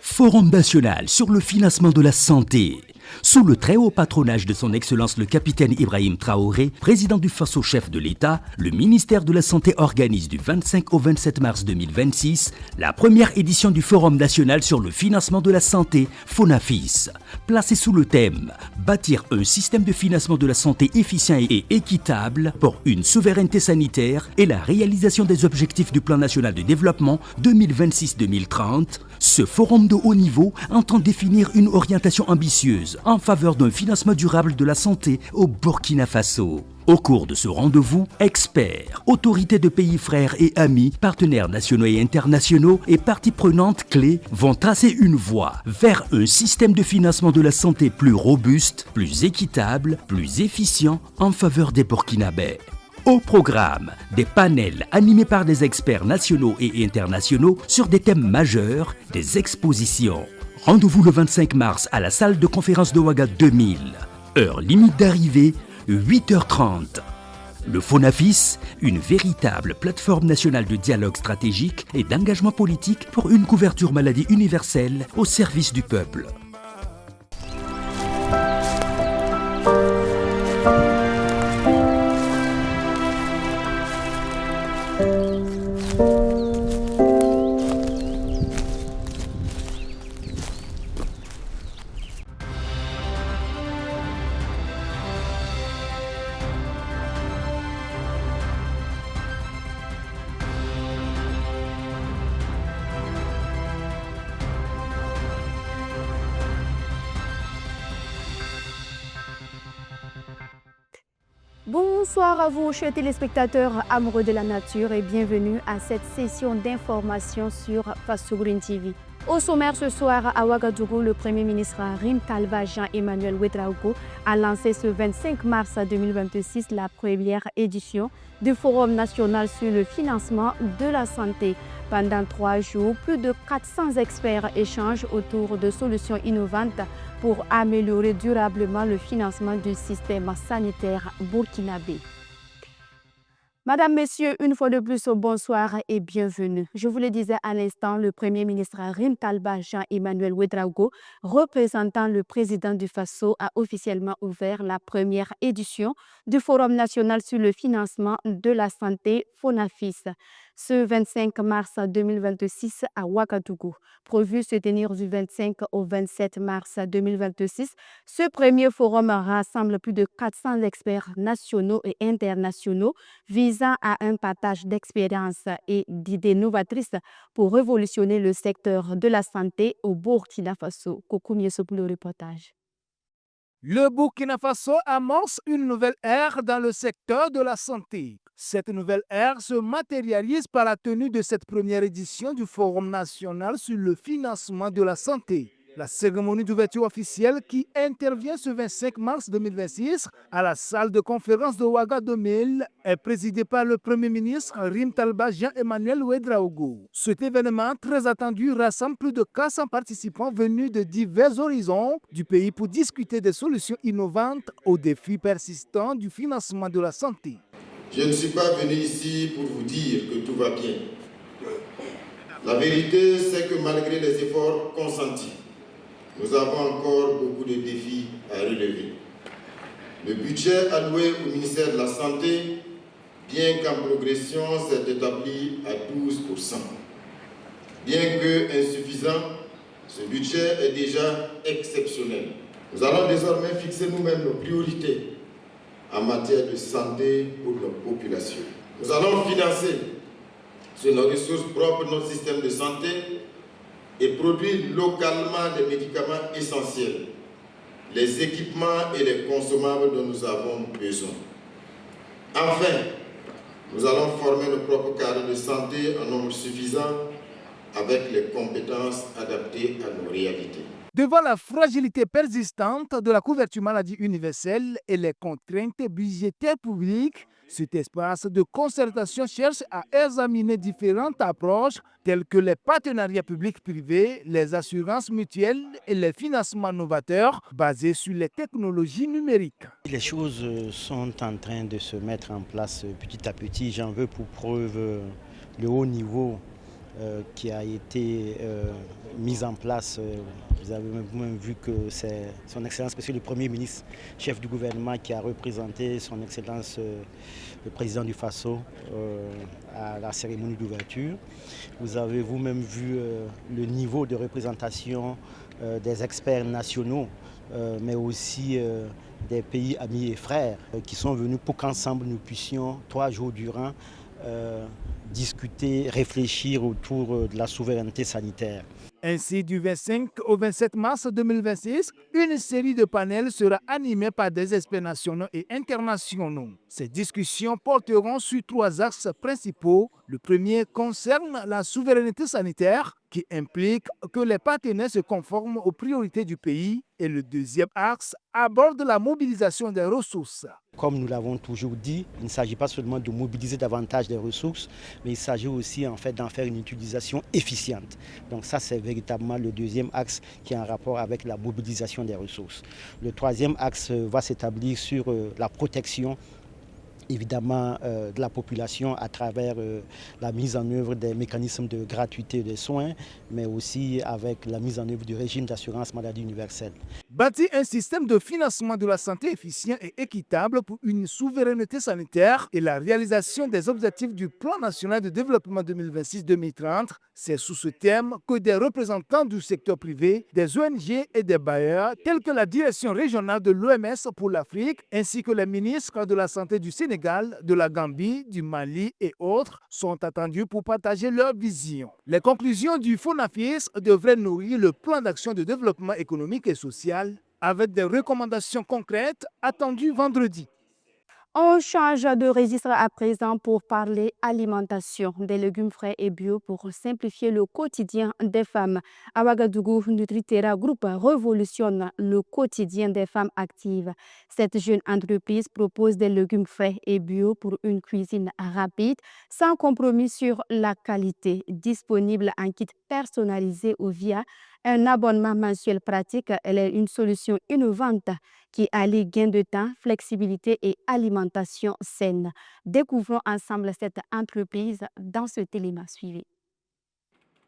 Forum national sur le financement de la santé. Sous le très haut patronage de son Excellence le capitaine Ibrahim Traoré, président du Faso chef de l'État, le ministère de la Santé organise du 25 au 27 mars 2026 la première édition du Forum national sur le financement de la santé, FONAFIS. Placé sous le thème « Bâtir un système de financement de la santé efficient et équitable pour une souveraineté sanitaire et la réalisation des objectifs du Plan national de développement 2026-2030 », ce forum de haut niveau entend définir une orientation ambitieuse en faveur d'un financement durable de la santé au Burkina Faso. Au cours de ce rendez-vous, experts, autorités de pays frères et amis, partenaires nationaux et internationaux et parties prenantes clés vont tracer une voie vers un système de financement de la santé plus robuste, plus équitable, plus efficient en faveur des Burkinabés. Au programme, des panels animés par des experts nationaux et internationaux sur des thèmes majeurs, des expositions. Rendez-vous le 25 mars à la salle de conférence de Ouaga 2000. Heure limite d'arrivée, 8h30. Le FONAFIS, une véritable plateforme nationale de dialogue stratégique et d'engagement politique pour une couverture maladie universelle au service du peuple. Bonsoir à vous, chers téléspectateurs amoureux de la nature et bienvenue à cette session d'information sur Faso Green TV. Au sommaire ce soir à Ouagadougou, le Premier ministre Rim Talba Jean-Emmanuel Ouedraogo a lancé ce 25 mars 2026 la première édition du Forum national sur le financement de la santé. Pendant 3 jours, plus de 400 experts échangent autour de solutions innovantes pour améliorer durablement le financement du système sanitaire burkinabé. Madame, Messieurs, une fois de plus, bonsoir et bienvenue. Je vous le disais à l'instant, le Premier ministre Rim Talba Jean-Emmanuel Ouedraogo, représentant le président du Faso, a officiellement ouvert la première édition du Forum national sur le financement de la santé, FONAFIS, ce 25 mars 2026 à Ouagadougou. Prévu se tenir du 25 au 27 mars 2026, ce premier forum rassemble plus de 400 experts nationaux et internationaux visant à un partage d'expériences et d'idées novatrices pour révolutionner le secteur de la santé au Burkina Faso. Coucou Miesso pour le reportage. Le Burkina Faso amorce une nouvelle ère dans le secteur de la santé. Cette nouvelle ère se matérialise par la tenue de cette première édition du Forum national sur le financement de la santé. La cérémonie d'ouverture officielle qui intervient ce 25 mars 2026 à la salle de conférence de Ouaga 2000 est présidée par le Premier ministre Rim Talba Jean-Emmanuel Ouedraogo. Cet événement très attendu rassemble plus de 400 participants venus de divers horizons du pays pour discuter des solutions innovantes aux défis persistants du financement de la santé. Je ne suis pas venu ici pour vous dire que tout va bien. La vérité, c'est que malgré les efforts consentis, nous avons encore beaucoup de défis à relever. Le budget alloué au ministère de la Santé, bien qu'en progression, s'est établi à 12%. Bien que insuffisant, ce budget est déjà exceptionnel. Nous allons désormais fixer nous-mêmes nos priorités en matière de santé pour nos populations. Nous allons financer sur nos ressources propres notre système de santé et produire localement des médicaments essentiels, les équipements et les consommables dont nous avons besoin. Enfin, nous allons former nos propres cadres de santé en nombre suffisant avec les compétences adaptées à nos réalités. Devant la fragilité persistante de la couverture maladie universelle et les contraintes budgétaires publiques, cet espace de concertation cherche à examiner différentes approches telles que les partenariats publics-privés, les assurances mutuelles et les financements novateurs basés sur les technologies numériques. Les choses sont en train de se mettre en place petit à petit. J'en veux pour preuve le haut niveau qui a été mise en place. Vous avez même vu que c'est son Excellence, Monsieur le Premier ministre, chef du gouvernement, qui a représenté son Excellence le président du Faso à la cérémonie d'ouverture. Vous avez vous-même vu le niveau de représentation des experts nationaux, mais aussi des pays amis et frères qui sont venus pour qu'ensemble nous puissions 3 jours durant discuter, réfléchir autour de la souveraineté sanitaire. Ainsi, du 25 au 27 mars 2026, une série de panels sera animée par des experts nationaux et internationaux. Ces discussions porteront sur 3 axes principaux. Le premier concerne la souveraineté sanitaire, qui implique que les partenaires se conforment aux priorités du pays. Et le deuxième axe aborde la mobilisation des ressources. Comme nous l'avons toujours dit, il ne s'agit pas seulement de mobiliser davantage des ressources, mais il s'agit aussi en fait d'en faire une utilisation efficiente. Donc ça, c'est véritablement le deuxième axe qui est en rapport avec la mobilisation des ressources. Le troisième axe va s'établir sur la protection évidemment de la population à travers la mise en œuvre des mécanismes de gratuité des soins, mais aussi avec la mise en œuvre du régime d'assurance maladie universelle. Bâtir un système de financement de la santé efficient et équitable pour une souveraineté sanitaire et la réalisation des objectifs du Plan national de développement 2026-2030, c'est sous ce thème que des représentants du secteur privé, des ONG et des bailleurs, tels que la direction régionale de l'OMS pour l'Afrique, ainsi que les ministres de la Santé du Sénégal, de la Gambie, du Mali et autres, sont attendus pour partager leur vision. Les conclusions du FONAFIS devraient nourrir le plan d'action de développement économique et social avec des recommandations concrètes attendues vendredi. On change de registre à présent pour parler alimentation, des légumes frais et bio pour simplifier le quotidien des femmes. À Ouagadougou, Nutritera Group révolutionne le quotidien des femmes actives. Cette jeune entreprise propose des légumes frais et bio pour une cuisine rapide, sans compromis sur la qualité, disponible en kit personnalisé ou via un abonnement mensuel pratique. Elle est une solution innovante qui allie gain de temps, flexibilité et alimentation saine. Découvrons ensemble cette entreprise dans ce téléma suivi.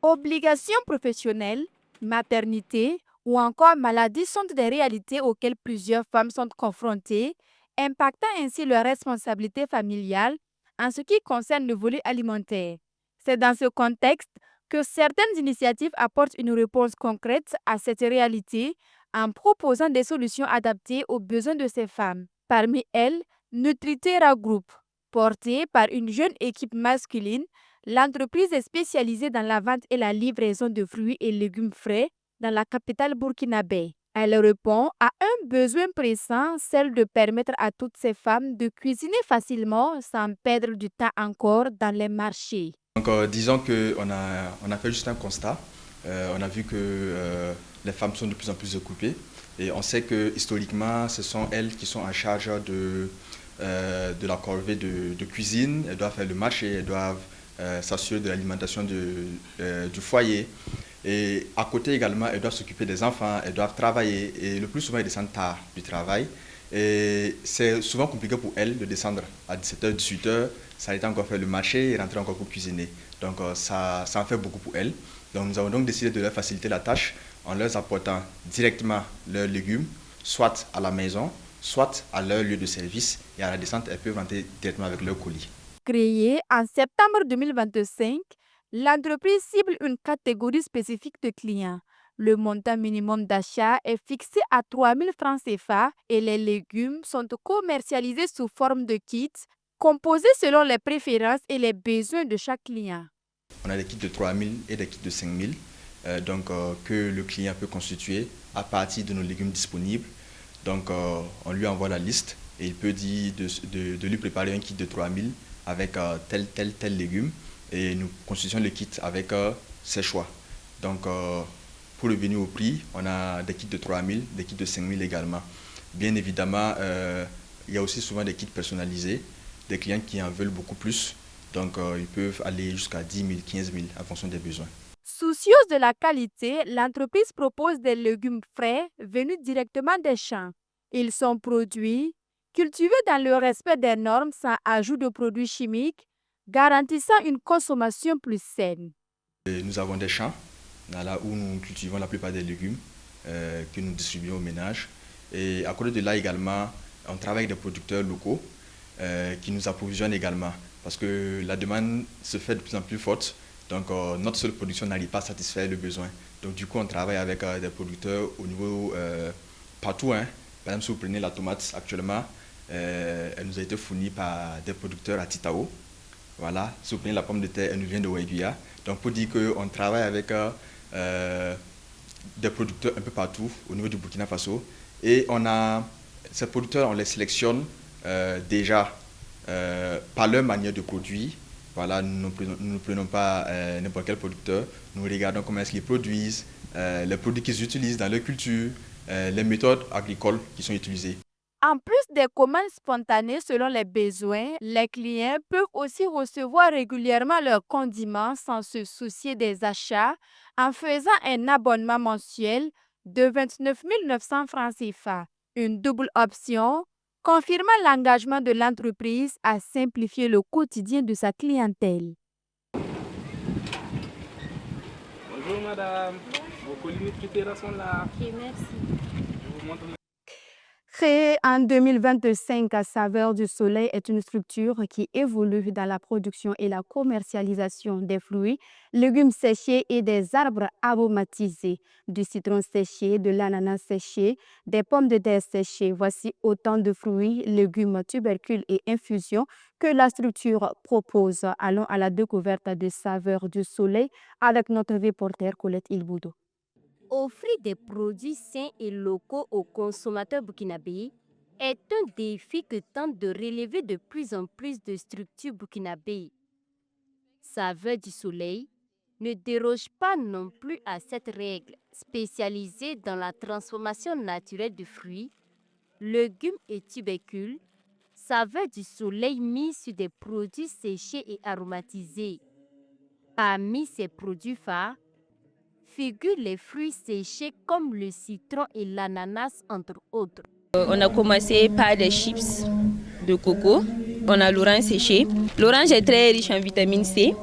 Obligations professionnelles, maternité ou encore maladie sont des réalités auxquelles plusieurs femmes sont confrontées, impactant ainsi leur responsabilité familiale en ce qui concerne le volet alimentaire. C'est dans ce contexte que certaines initiatives apportent une réponse concrète à cette réalité en proposant des solutions adaptées aux besoins de ces femmes. Parmi elles, Nutritera Group. Portée par une jeune équipe masculine, l'entreprise est spécialisée dans la vente et la livraison de fruits et légumes frais dans la capitale burkinabé. Elle répond à un besoin pressant, celle de permettre à toutes ces femmes de cuisiner facilement sans perdre du temps encore dans les marchés. Donc, disons qu'on a fait juste un constat. On a vu que les femmes sont de plus en plus occupées et on sait que historiquement, ce sont elles qui sont en charge de la corvée de cuisine. Elles doivent faire le marché, elles doivent s'assurer de l'alimentation du foyer. Et à côté également, elles doivent s'occuper des enfants, elles doivent travailler. Et le plus souvent, elles descendent tard du travail. Et c'est souvent compliqué pour elles de descendre à 17h, 18h, ça a encore faire le marché et rentrer encore pour cuisiner. Donc ça en fait beaucoup pour elles. Donc nous avons donc décidé de leur faciliter la tâche en leur apportant directement leurs légumes, soit à la maison, soit à leur lieu de service. Et à la descente, elles peuvent rentrer directement avec leur colis. Créée en septembre 2025, l'entreprise cible une catégorie spécifique de clients. Le montant minimum d'achat est fixé à 3 000 francs CFA et les légumes sont commercialisés sous forme de kits composés selon les préférences et les besoins de chaque client. On a des kits de 3 000 et des kits de 5 000 que le client peut constituer à partir de nos légumes disponibles. Donc on lui envoie la liste et il peut dire de lui préparer un kit de 3 000 avec tel légume et nous constituons le kit avec ses choix. Donc pour revenir au prix, on a des kits de 3 000, des kits de 5 000 également. Bien évidemment, il y a aussi souvent des kits personnalisés, des clients qui en veulent beaucoup plus. Donc, ils peuvent aller jusqu'à 10 000, 15 000 en fonction des besoins. Soucieuse de la qualité, l'entreprise propose des légumes frais venus directement des champs. Ils sont produits, cultivés dans le respect des normes sans ajout de produits chimiques, garantissant une consommation plus saine. Et nous avons des champs là où nous cultivons la plupart des légumes que nous distribuons aux ménages. Et à côté de là également, on travaille avec des producteurs locaux qui nous approvisionnent également parce que la demande se fait de plus en plus forte. Donc notre seule production n'arrive pas à satisfaire le besoin. Donc du coup, on travaille avec des producteurs au niveau partout. Hein. Par exemple, si vous prenez la tomate actuellement, elle nous a été fournie par des producteurs à Titao. Voilà. Si vous prenez la pomme de terre, elle nous vient de Waiguia. Donc pour dire qu'on travaille avec des producteurs un peu partout au niveau du Burkina Faso. Et ces producteurs, on les sélectionne déjà par leur manière de produire. Voilà, nous ne prenons pas n'importe quel producteur. Nous regardons comment est-ce qu'ils produisent, les produits qu'ils utilisent dans leur culture, les méthodes agricoles qui sont utilisées. En plus des commandes spontanées selon les besoins, les clients peuvent aussi recevoir régulièrement leurs condiments sans se soucier des achats en faisant un abonnement mensuel de 29 900 francs CFA. Une double option confirmant l'engagement de l'entreprise à simplifier le quotidien de sa clientèle. Bonjour madame, vos colis nutritionnels sont là. Ok, merci. Je vous montre. Créée en 2025, Saveurs du Soleil est une structure qui évolue dans la production et la commercialisation des fruits, légumes séchés et des arbres aromatisés, du citron séché, de l'ananas séché, des pommes de terre séchées. Voici autant de fruits, légumes, tubercules et infusions que la structure propose. Allons à la découverte des Saveurs du Soleil avec notre reporter Colette Ilboudo. Offrir des produits sains et locaux aux consommateurs burkinabés est un défi que tentent de relever de plus en plus de structures burkinabées. Saveurs du Soleil ne déroge pas non plus à cette règle, spécialisée dans la transformation naturelle de fruits, légumes et tubercules. Saveurs du Soleil mise sur des produits séchés et aromatisés. Parmi ces produits phares, figurent les fruits séchés comme le citron et l'ananas, entre autres. On a commencé par des chips de coco. On a l'orange séché. L'orange est très riche en vitamine C.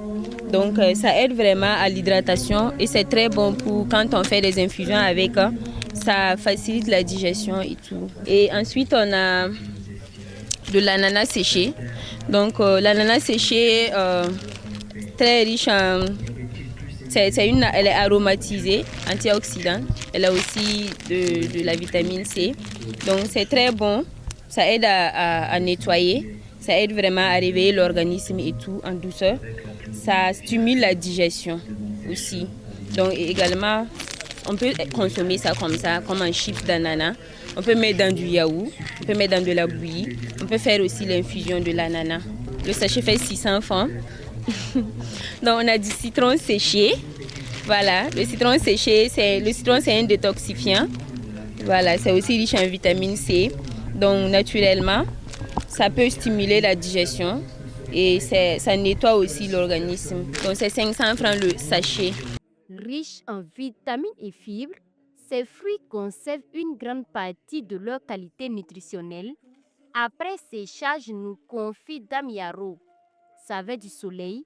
Donc ça aide vraiment à l'hydratation et c'est très bon pour quand on fait des infusions avec. Ça facilite la digestion et tout. Et ensuite on a de l'ananas séché. Donc l'ananas séché, très riche en... elle est aromatisée, antioxydante. Elle a aussi de la vitamine C. Donc c'est très bon. Ça aide à nettoyer. Ça aide vraiment à réveiller l'organisme et tout en douceur. Ça stimule la digestion aussi. Donc également, on peut consommer ça comme un chips d'ananas. On peut mettre dans du yaourt, on peut mettre dans de la bouillie. On peut faire aussi l'infusion de l'ananas. Le sachet fait 600 francs. Donc on a du citron séché. Voilà, le citron séché, c'est un détoxifiant. Voilà, c'est aussi riche en vitamine C. Donc naturellement, ça peut stimuler la digestion et ça nettoie aussi l'organisme. Donc c'est 500 francs le sachet. Riches en vitamines et fibres, ces fruits conservent une grande partie de leur qualité nutritionnelle. Après séchage, nous confie Dame Yaro. Saveurs du Soleil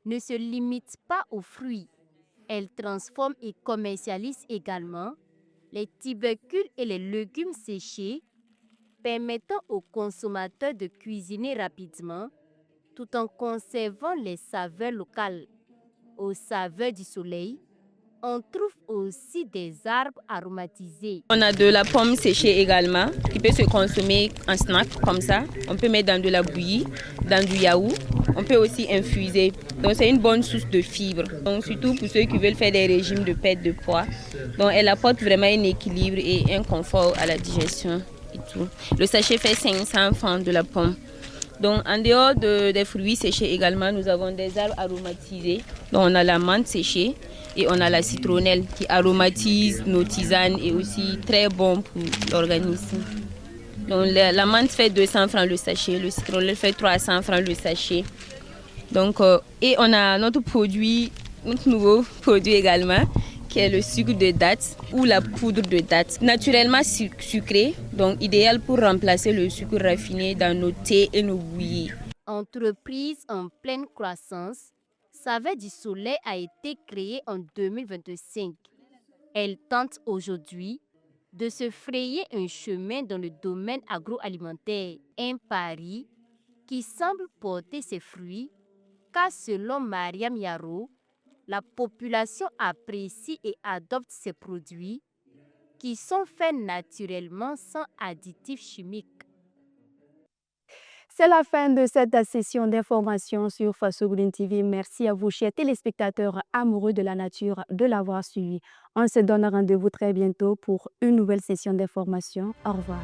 ne se limite pas aux fruits. Elle transforme et commercialise également les tubercules et les légumes séchés, permettant aux consommateurs de cuisiner rapidement tout en conservant les saveurs locales. Aux Saveurs du Soleil, on trouve aussi des arbres aromatisés. On a de la pomme séchée également, qui peut se consommer en snack comme ça. On peut mettre dans de la bouillie, dans du yaourt. On peut aussi infuser. Donc c'est une bonne source de fibres. Donc surtout pour ceux qui veulent faire des régimes de perte de poids. Donc elle apporte vraiment un équilibre et un confort à la digestion et tout. Le sachet fait 500 francs de la pomme. Donc en dehors des fruits séchés également, nous avons des arbres aromatisés. Donc on a la menthe séchée et on a la citronnelle qui aromatise nos tisanes et aussi très bon pour l'organisme. Donc la menthe fait 200 francs le sachet, le citronnelle fait 300 francs le sachet. Donc et on a notre nouveau produit également, qui est le sucre de date ou la poudre de date, naturellement sucré, donc idéal pour remplacer le sucre raffiné dans nos thés et nos bouillies. Entreprise en pleine croissance, Saveur du Soleil a été créée en 2025. Elle tente aujourd'hui de se frayer un chemin dans le domaine agroalimentaire, un pari qui semble porter ses fruits, car selon Mariam Yaro, la population apprécie et adopte ces produits qui sont faits naturellement sans additifs chimiques. C'est la fin de cette session d'information sur Faso Green TV. Merci à vous, chers téléspectateurs amoureux de la nature, de l'avoir suivi. On se donne rendez-vous très bientôt pour une nouvelle session d'information. Au revoir.